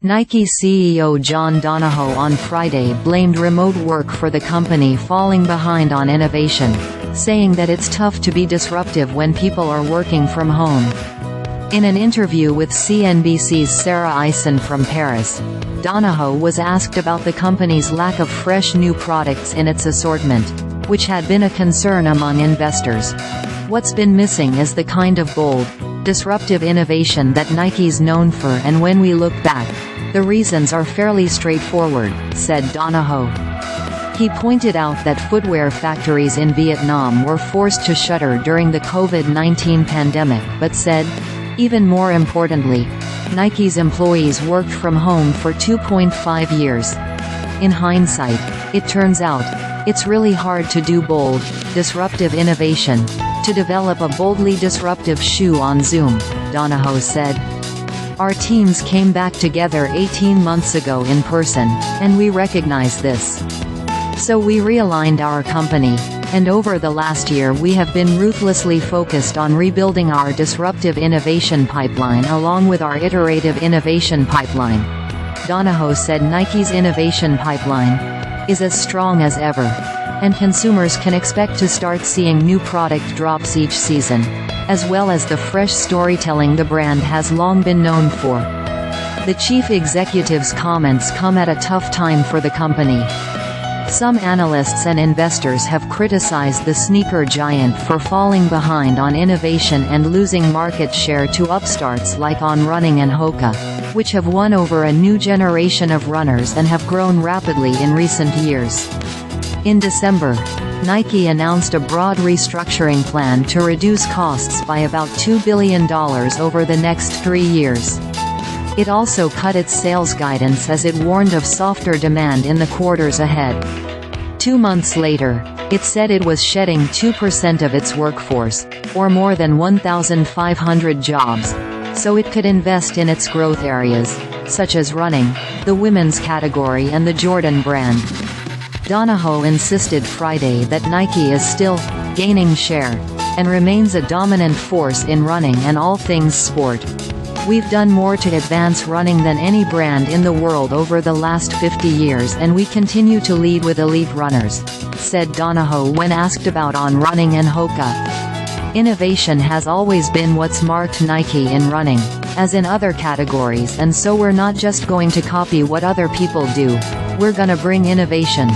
Nike CEO John Donahoe on Friday blamed remote work for the company falling behind on innovation, saying that it's tough to be disruptive when people are working from home. In an interview with CNBC's Sara Eisen from Paris, Donahoe was asked about the company's lack of fresh new products in its assortment, which had been a concern among investors. "What's been missing is the kind of bold, disruptive innovation that Nike's known for, and when we look back, the reasons are fairly straightforward," said Donahoe. He pointed out that footwear factories in Vietnam were forced to shutter during the COVID-19 pandemic, but said, even more importantly, Nike's employees worked from home for 2.5 years. In hindsight, it turns out, it's really hard to do bold, disruptive innovation, to develop a boldly disruptive shoe on Zoom, Donahoe said. "Our teams came back together 18 months ago in person, and we recognized this. So we realigned our company, and over the last year we have been ruthlessly focused on rebuilding our disruptive innovation pipeline along with our iterative innovation pipeline." Donahoe said Nike's innovation pipeline is as strong as ever, and consumers can expect to start seeing new product drops each season, as well as the fresh storytelling the brand has long been known for. The chief executive's comments come at a tough time for the company. Some analysts and investors have criticized the sneaker giant for falling behind on innovation and losing market share to upstarts like On Running and Hoka, which have won over a new generation of runners and have grown rapidly in recent years. In December, Nike announced a broad restructuring plan to reduce costs by about $2 billion over the next 3 years. It also cut its sales guidance as it warned of softer demand in the quarters ahead. 2 months later, it said it was shedding 2% of its workforce, or more than 1,500 jobs, so it could invest in its growth areas, such as running, the women's category and the Jordan brand. Donahoe insisted Friday that Nike is still gaining share and remains a dominant force in running and all things sport. "We've done more to advance running than any brand in the world over the last 50 years, and we continue to lead with elite runners," said Donahoe when asked about On Running and Hoka. "Innovation has always been what's marked Nike in running, as in other categories, and so we're not just going to copy what other people do. We're gonna bring innovation."